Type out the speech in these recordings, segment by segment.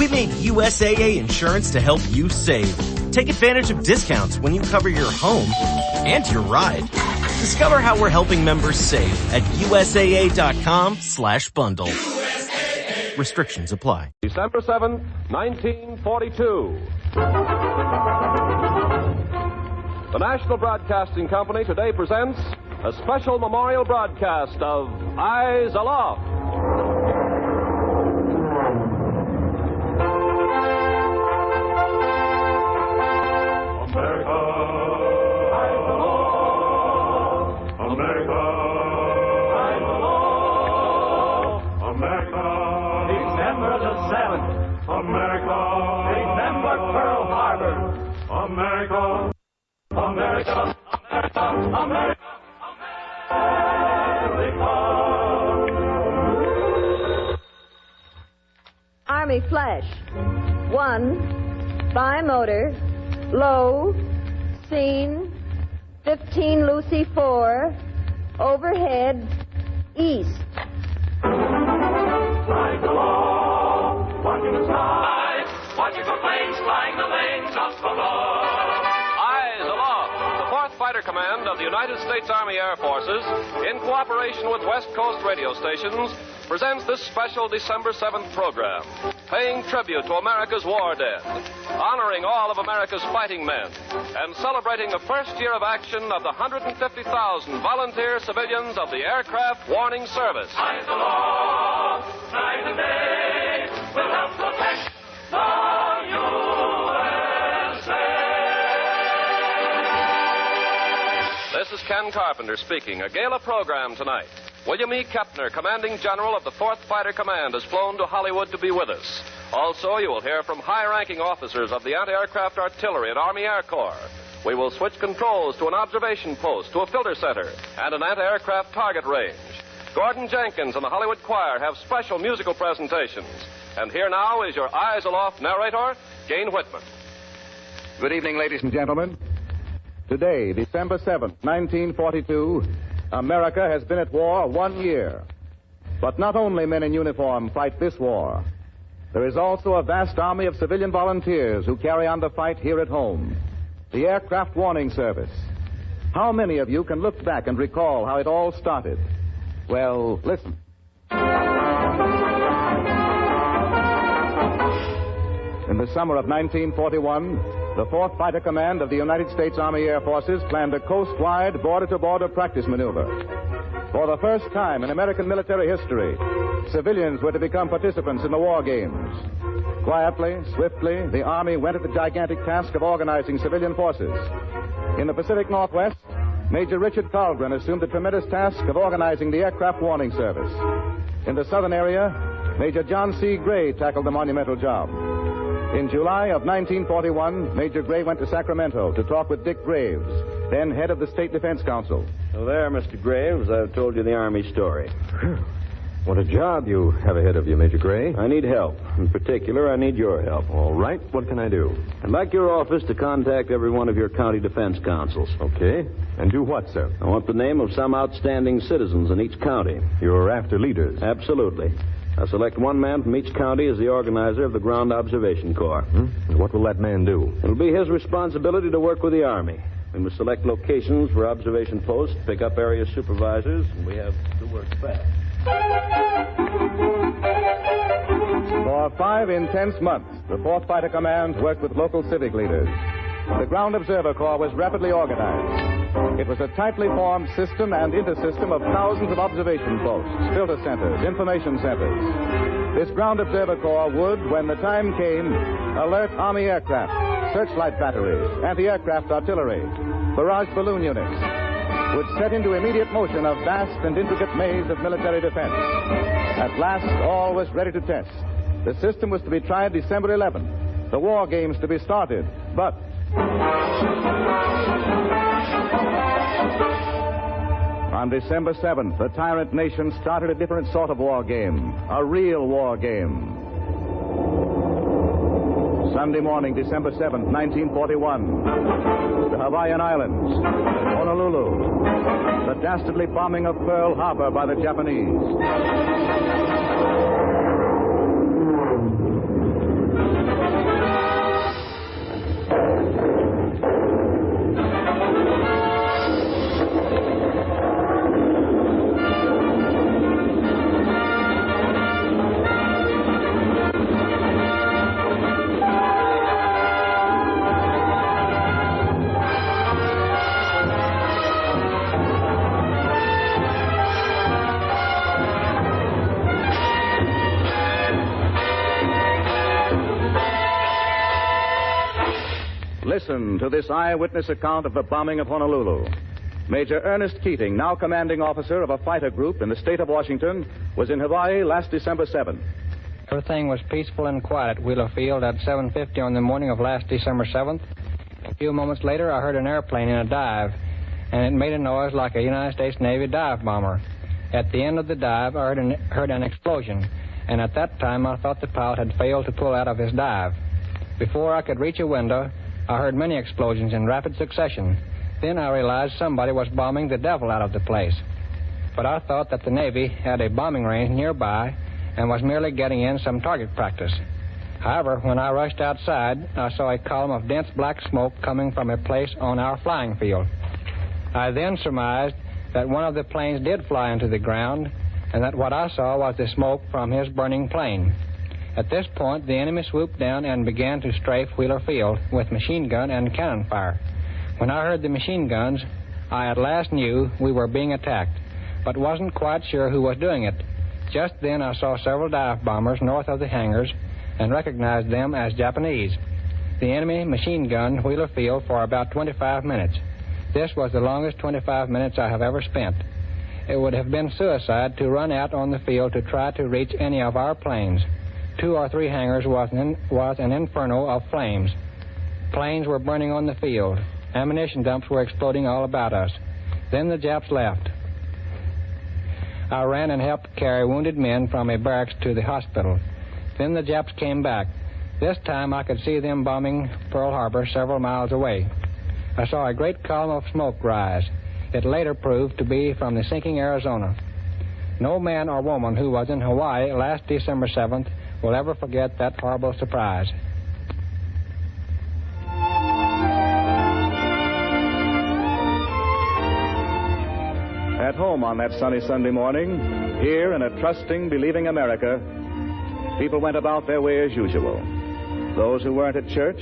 We made USAA insurance to help you save. Take advantage of discounts when you cover your home and your ride. Discover how we're helping members save at USAA.com/bundle. USAA. Restrictions apply. December 7th, 1942. The National Broadcasting Company today presents a special memorial broadcast of Eyes Aloft. America, Eyes Aloft. America, Eyes Aloft. America, December the 7th. America, remember Pearl Harbor. America, America, America, America, America. Army Flash. 1, bi-motor, low, scene, 15 Lucy 4, overhead, east. Flying along, watching the skies, watching for planes flying the lanes up above. Eyes Aloft, the 4th Fighter Command of the United States Army Air Forces, in cooperation with West Coast radio stations, presents this special December 7th program, paying tribute to America's war dead, honoring all of America's fighting men, and celebrating the first year of action of the 150,000 volunteer civilians of the Aircraft Warning Service. Eyes aloft, night and day, we'll help protect the USA. This is Ken Carpenter speaking. A gala program tonight. William E. Kepner, Commanding General of the 4th Fighter Command, has flown to Hollywood to be with us. Also, you will hear from high-ranking officers of the Anti-Aircraft Artillery and Army Air Corps. We will switch controls to an observation post, to a filter center, and an anti-aircraft target range. Gordon Jenkins and the Hollywood Choir have special musical presentations. And here now is your Eyes Aloft narrator, Gene Whitman. Good evening, ladies and gentlemen. Today, December 7th, 1942, America has been at war 1 year. But not only men in uniform fight this war. There is also a vast army of civilian volunteers who carry on the fight here at home. The Aircraft Warning Service. How many of you can look back and recall how it all started? Well, listen. In the summer of 1941, the 4th Fighter Command of the United States Army Air Forces planned a coast-wide, border-to-border practice maneuver. For the first time in American military history, civilians were to become participants in the war games. Quietly, swiftly, the Army went at the gigantic task of organizing civilian forces. In the Pacific Northwest, Major Richard Colgren assumed the tremendous task of organizing the Aircraft Warning Service. In the southern area, Major John C. Gray tackled the monumental job. In July of 1941, Major Gray went to Sacramento to talk with Dick Graves, then head of the State Defense Council. So there, Mr. Graves, I've told you the Army story. What a job you have ahead of you, Major Gray. I need help. In particular, I need your help. All right. What can I do? I'd like your office to contact every one of your county defense councils. Okay. And do what, sir? I want the name of some outstanding citizens in each county. You're after leaders. Absolutely. I select one man from each county as the organizer of the Ground Observation Corps. And what will that man do? It'll be his responsibility to work with the Army. We must select locations for observation posts, pick up area supervisors, and we have to work fast. For 5 intense months, the 4th Fighter Command worked with local civic leaders. The Ground Observer Corps was rapidly organized. It was a tightly formed system and intersystem of thousands of observation posts, filter centers, information centers. This Ground Observer Corps would, when the time came, alert Army aircraft, searchlight batteries, anti-aircraft artillery, barrage balloon units, would set into immediate motion a vast and intricate maze of military defense. At last, all was ready to test. The system was to be tried December 11th, the war games to be started, but... On December 7th, the tyrant nation started a different sort of war game, a real war game. Sunday morning, December 7th, 1941. The Hawaiian Islands, Honolulu, the dastardly bombing of Pearl Harbor by the Japanese. Listen to this eyewitness account of the bombing of Honolulu. Major Ernest Keating, now commanding officer of a fighter group in the state of Washington, was in Hawaii last December 7th. Everything was peaceful and quiet at Wheeler Field at 7:50 on the morning of last December 7th. A few moments later, I heard an airplane in a dive, and it made a noise like a United States Navy dive bomber. At the end of the dive, I heard an explosion, and at that time, I thought the pilot had failed to pull out of his dive. Before I could reach a window, I heard many explosions in rapid succession. Then I realized somebody was bombing the devil out of the place. But I thought that the Navy had a bombing range nearby and was merely getting in some target practice. However, when I rushed outside, I saw a column of dense black smoke coming from a place on our flying field. I then surmised that one of the planes did fly into the ground, and that what I saw was the smoke from his burning plane. At this point, the enemy swooped down and began to strafe Wheeler Field with machine gun and cannon fire. When I heard the machine guns, I at last knew we were being attacked, but wasn't quite sure who was doing it. Just then I saw several dive bombers north of the hangars and recognized them as Japanese. The enemy machine gunned Wheeler Field for about 25 minutes. This was the longest 25 minutes I have ever spent. It would have been suicide to run out on the field to try to reach any of our planes. 2 or 3 hangars was an inferno of flames. Planes were burning on the field. Ammunition dumps were exploding all about us. Then the Japs left. I ran and helped carry wounded men from a barracks to the hospital. Then the Japs came back. This time I could see them bombing Pearl Harbor several miles away. I saw a great column of smoke rise. It later proved to be from the sinking Arizona. No man or woman who was in Hawaii last December 7th will ever forget that horrible surprise. At home on that sunny Sunday morning, here in a trusting, believing America, people went about their way as usual. Those who weren't at church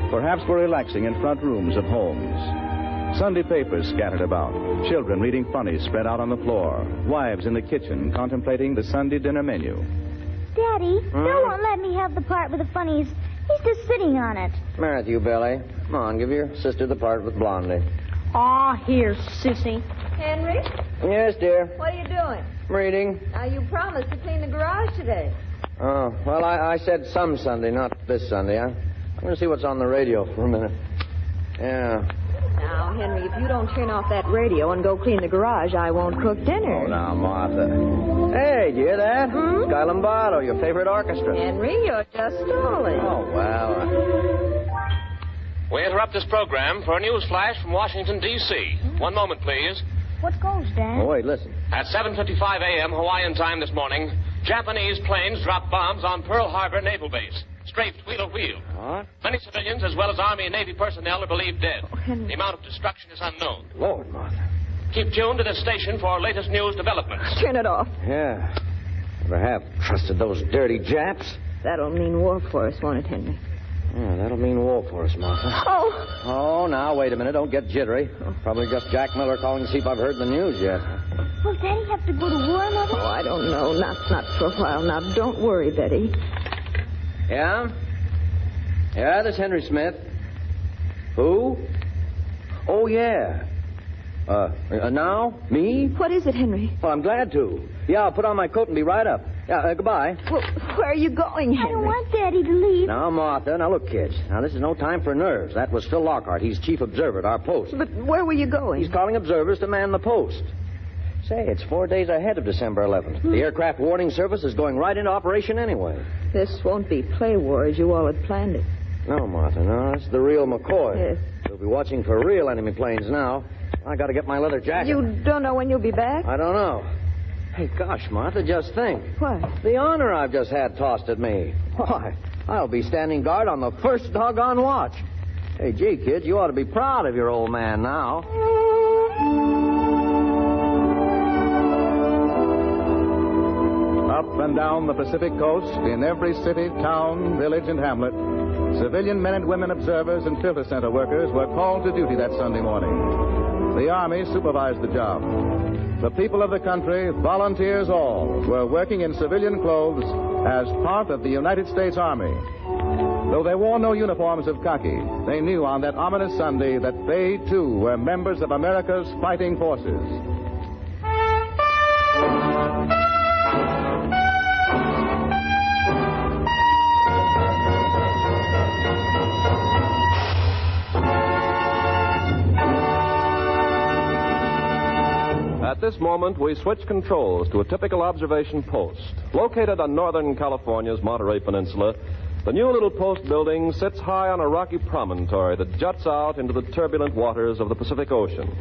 perhaps were relaxing in front rooms of homes. Sunday papers scattered about, children reading funnies spread out on the floor, wives in the kitchen contemplating the Sunday dinner menu. Daddy, Bill won't let me have the part with the funnies. He's just sitting on it. Matthew, Billy. Come on, give your sister the part with Blondie. Aw, here, sissy. Henry? Yes, dear. What are you doing? Reading. Now, you promised to clean the garage today. Oh, well, I said some Sunday, not this Sunday. I'm going to see what's on the radio for a minute. Yeah. Now, Henry, if you don't turn off that radio and go clean the garage, I won't cook dinner. Oh, now, Martha. Hey, do you hear that? Sky Lombardo, your favorite orchestra. Henry, you're just stalling. Oh, well. We interrupt this program for a news flash from Washington, D.C. 1 moment, please. What goes, Dad? Oh, wait, listen. At 7:55 a.m. Hawaiian time this morning, Japanese planes dropped bombs on Pearl Harbor Naval Base, strafed Wheeler Field. What? Many civilians, as well as Army and Navy personnel, are believed dead. Oh, Henry. The amount of destruction is unknown. Lord, Martha. Keep tuned to this station for our latest news developments. Turn it off. Yeah. Never have trusted those dirty Japs. That'll mean war for us, won't it, Henry? Yeah, that'll mean war for us, Martha. Oh. Oh, now, wait a minute. Don't get jittery. Probably just Jack Miller calling to see if I've heard the news yet. Will Daddy have to go to war, Mother? Oh, I don't know. Not for a while. Now, don't worry, Betty. Yeah? Yeah, this is Henry Smith. Who? Oh, yeah. Now? Me? What is it, Henry? Well, I'm glad to. Yeah, I'll put on my coat and be right up. Yeah, goodbye. Well, where are you going, Henry? I don't want Daddy to leave. Now, Martha, now look, kids. Now, this is no time for nerves. That was Phil Lockhart. He's chief observer at our post. But where were you going? He's calling observers to man the post. Say, it's 4 days ahead of December 11th. The aircraft warning service is going right into operation anyway. This won't be play war as you all had planned it. No, Martha, no. It's the real McCoy. Yes. We'll be watching for real enemy planes now. I got to get my leather jacket. You don't know when you'll be back? I don't know. Hey, gosh, Martha, just think. What? The honor I've just had tossed at me. Why, I'll be standing guard on the first doggone watch. Hey, gee, kid, you ought to be proud of your old man now. Up and down the Pacific coast, in every city, town, village, and hamlet, civilian men and women observers and filter center workers were called to duty that Sunday morning. The Army supervised the job. The people of the country, volunteers all, were working in civilian clothes as part of the United States Army. Though they wore no uniforms of khaki, they knew on that ominous Sunday that they, too, were members of America's fighting forces. At this moment, we switch controls to a typical observation post. Located on northern California's Monterey Peninsula, the new little post building sits high on a rocky promontory that juts out into the turbulent waters of the Pacific Ocean.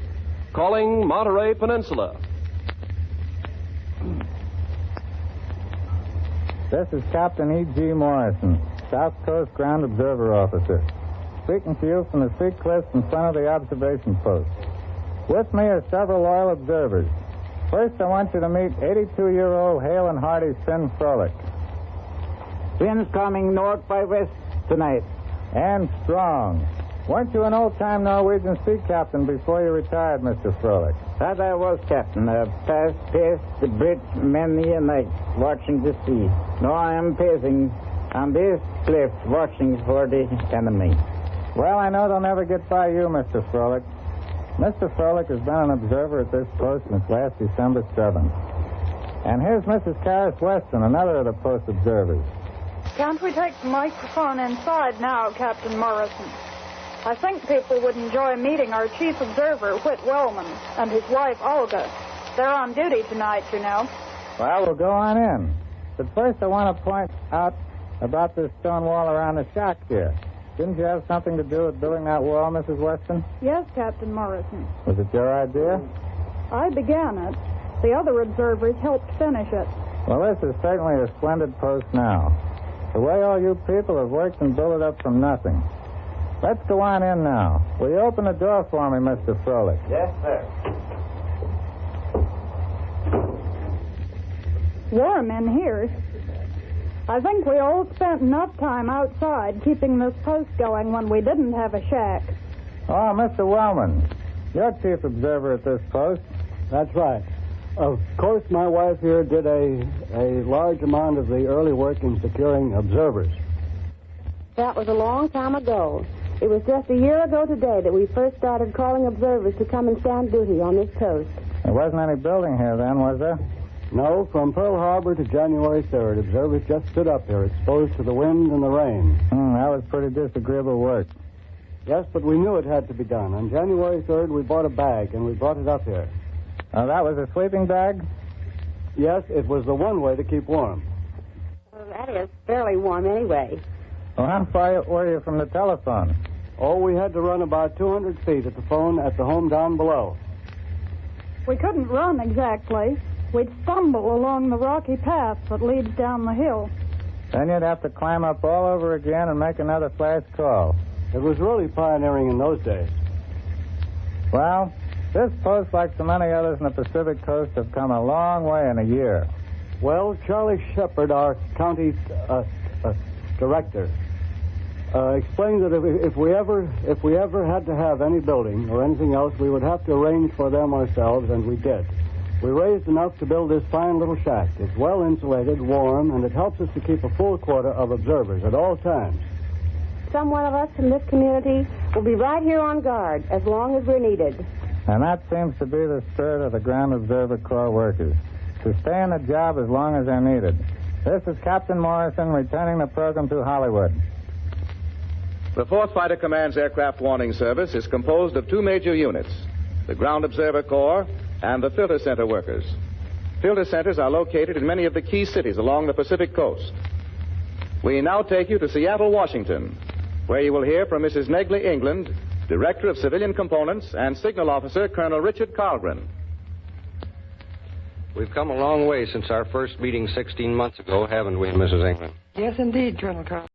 Calling Monterey Peninsula. This is Captain E.G. Morrison, South Coast Ground Observer Officer, speaking to you from the sea cliffs in front of the observation post. With me are several loyal observers. First, I want you to meet 82-year-old hale and hearty Finn Frolick. Finn's coming north by west tonight. And strong. Weren't you an old-time Norwegian sea captain before you retired, Mr. Frolick? That I was, Captain. I've paced the bridge many a night, watching the sea. Now I am pacing on these cliffs, watching for the enemy. Well, I know they'll never get by you, Mr. Frolick. Mr. Frolick has been an observer at this post since last December 7th. And here's Mrs. Karis Weston, another of the post observers. Can't we take the microphone inside now, Captain Morrison? I think people would enjoy meeting our chief observer, Whit Wellman, and his wife, Olga. They're on duty tonight, you know. Well, we'll go on in. But first I want to point out about this stone wall around the shack here. Didn't you have something to do with building that wall, Mrs. Weston? Yes, Captain Morrison. Was it your idea? I began it. The other observers helped finish it. Well, this is certainly a splendid post now. The way all you people have worked and built it up from nothing. Let's go on in now. Will you open the door for me, Mr. Frolick? Yes, sir. Warm in here. I think we all spent enough time outside keeping this post going when we didn't have a shack. Oh, Mr. Wellman, you're chief observer at this post. That's right. Of course, my wife here did a large amount of the early work in securing observers. That was a long time ago. It was just a year ago today that we first started calling observers to come and stand duty on this post. There wasn't any building here then, was there? No, from Pearl Harbor to January 3rd, observers just stood up here, exposed to the wind and the rain. That was pretty disagreeable work. Yes, but we knew it had to be done. On January 3rd, we bought a bag, and we brought it up here. Oh, that was a sleeping bag? Yes, it was the one way to keep warm. Well, that is fairly warm anyway. Well, how far were you from the telephone? Oh, we had to run about 200 feet at the phone at the home down below. We couldn't run exactly. We'd stumble along the rocky path that leads down the hill. Then you'd have to climb up all over again and make another flash call. It was really pioneering in those days. Well, this post, like so many others in the Pacific Coast, have come a long way in a year. Well, Charlie Shepard, our county director, explained that if we ever had to have any building or anything else, we would have to arrange for them ourselves, and we did. We raised enough to build this fine little shack. It's well insulated, warm, and it helps us to keep a full quota of observers at all times. Some one of us from this community will be right here on guard as long as we're needed. And that seems to be the spirit of the Ground Observer Corps workers, to stay in the job as long as they're needed. This is Captain Morrison returning the program to Hollywood. The 4th Fighter Command's Aircraft Warning Service is composed of two major units, the Ground Observer Corps and the Filter Center workers. Filter centers are located in many of the key cities along the Pacific Coast. We now take you to Seattle, Washington, where you will hear from Mrs. Negley England, Director of Civilian Components, and Signal Officer Colonel Richard Carlgren. We've come a long way since our first meeting 16 months ago, haven't we, Mrs. England? Yes, indeed, Colonel Carl.